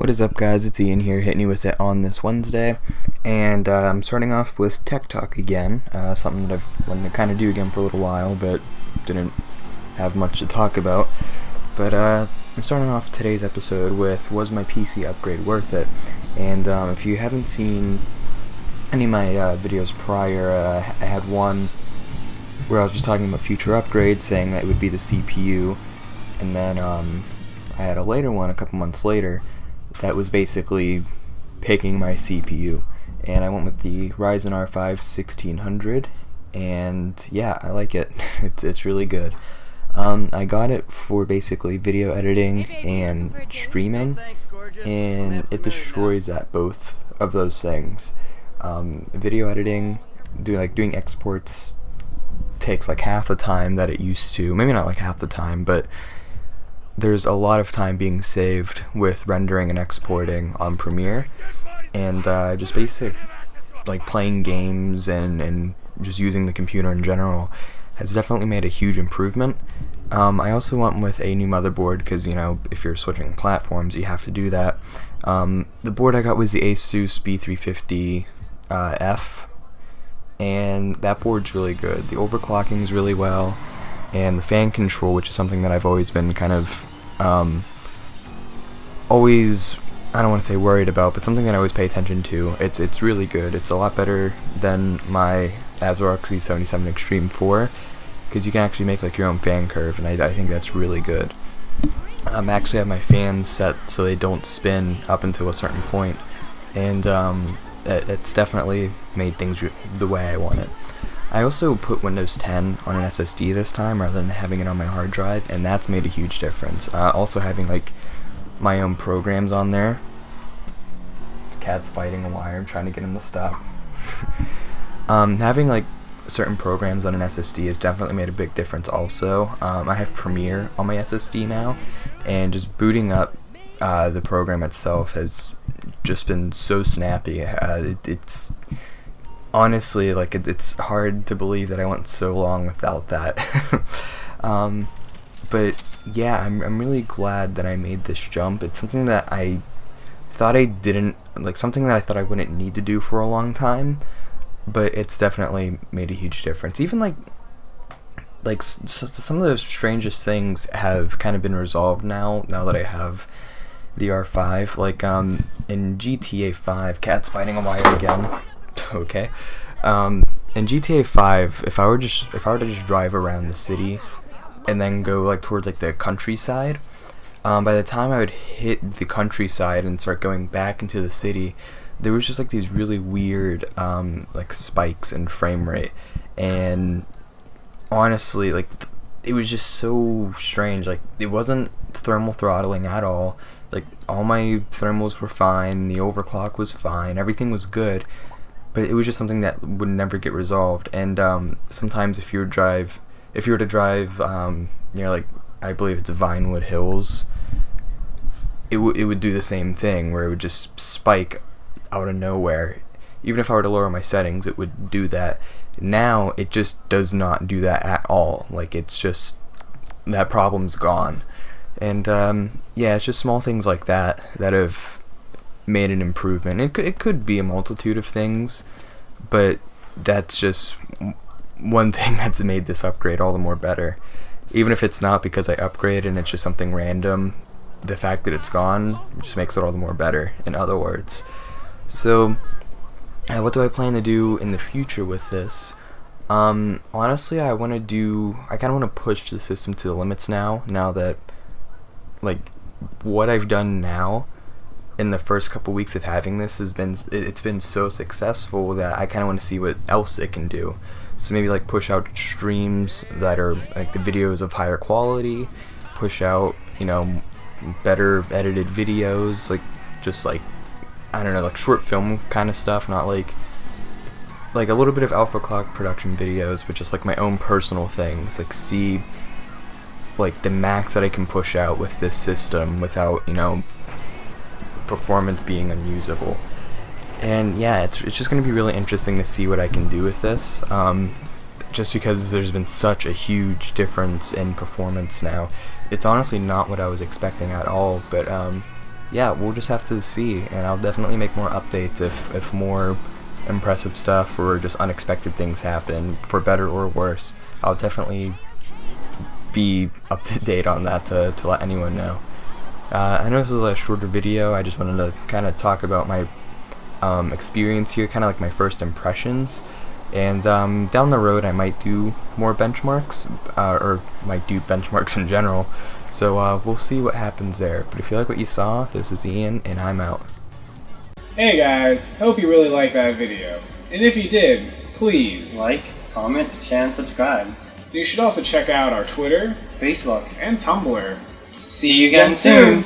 What is up, guys? It's Ian here, hitting you with it on this Wednesday, and I'm starting off with Tech Talk again, something that I've wanted to kind of do again for a little while, but didn't have much to talk about. But I'm starting off today's episode with, was my PC upgrade worth it? And if you haven't seen any of my videos prior, I had one where I was just talking about future upgrades, saying that it would be the CPU, and then I had a later one a couple months later that was basically picking my CPU, and I went with the Ryzen R5 1600, and yeah, I like it. It's really good. I got it for basically video editing and streaming, and it destroys at both of those things. Video editing, doing exports takes like half the time that it used to. Maybe not like half the time, but there's a lot of time being saved with rendering and exporting on Premiere, and just basic like playing games and just using the computer in general has definitely made a huge improvement. I also went with a new motherboard because, you know, if you're switching platforms you have to do that. The board I got was the Asus B350 F, and that board's really good. The overclocking's really well, and the fan control, which is something that I've always been kind of I don't want to say worried about, but something that I always pay attention to. It's really good. It's a lot better than my ASRock Z77 Extreme 4, because you can actually make like your own fan curve, and I think that's really good. I actually have my fans set so they don't spin up until a certain point, and it's definitely made things the way I want it. I also put Windows 10 on an SSD this time rather than having it on my hard drive, and that's made a huge difference. Also having like my own programs on there. The cat's biting a wire, I'm trying to get him to stop. Having like certain programs on an SSD has definitely made a big difference also. I have Premiere on my SSD now, and just booting up the program itself has just been so snappy. It's honestly, like, it's hard to believe that I went so long without that. But yeah, I'm really glad that I made this jump. It's something that I thought I didn't, like, something that I thought I wouldn't need to do for a long time, but it's definitely made a huge difference. Even like some of the strangest things have kind of been resolved now that I have the R5. Like in GTA 5, cat's biting a wire again. Okay. In GTA 5, if I were to just drive around the city and then go like towards like the countryside, by the time I would hit the countryside and start going back into the city, there was just like these really weird like spikes in frame rate, and honestly, like, it was just so strange. Like, it wasn't thermal throttling at all. Like, all my thermals were fine, the overclock was fine, everything was good, but it was just something that would never get resolved. And sometimes if you were to drive near, like, I believe it's Vinewood Hills, it would do the same thing, where it would just spike out of nowhere. Even if I were to lower my settings, it would do that. Now it just does not do that at all. Like, it's just, that problem's gone. And yeah, it's just small things like that have made an improvement. It could be a multitude of things, but that's just one thing that's made this upgrade all the more better. Even if it's not because I upgraded and it's just something random, the fact that it's gone just makes it all the more better, in other words. So what do I plan to do in the future with this? Honestly, I kind of want to push the system to the limits now that, like, what I've done now in the first couple weeks of having this it's been so successful that I kind of want to see what else it can do. So maybe like push out streams that are like the videos of higher quality, push out, you know, better edited videos, like, just like, I don't know, like short film kind of stuff, not like a little bit of alpha clock production videos, but just like my own personal things, like see like the max that I can push out with this system without, you know, performance being unusable. And yeah, it's just going to be really interesting to see what I can do with this, just because there's been such a huge difference in performance now. It's honestly not what I was expecting at all, but yeah, we'll just have to see, and I'll definitely make more updates if more impressive stuff or just unexpected things happen, for better or worse. I'll definitely be up to date on that to let anyone know. I know this is a shorter video. I just wanted to kind of talk about my experience here, kind of like my first impressions, and down the road I might do more benchmarks, or might do benchmarks in general, so we'll see what happens there. But if you like what you saw, this is Ian, and I'm out. Hey guys, hope you really liked that video, and if you did, please like, comment, share, and subscribe. You should also check out our Twitter, Facebook, and Tumblr. See you again soon!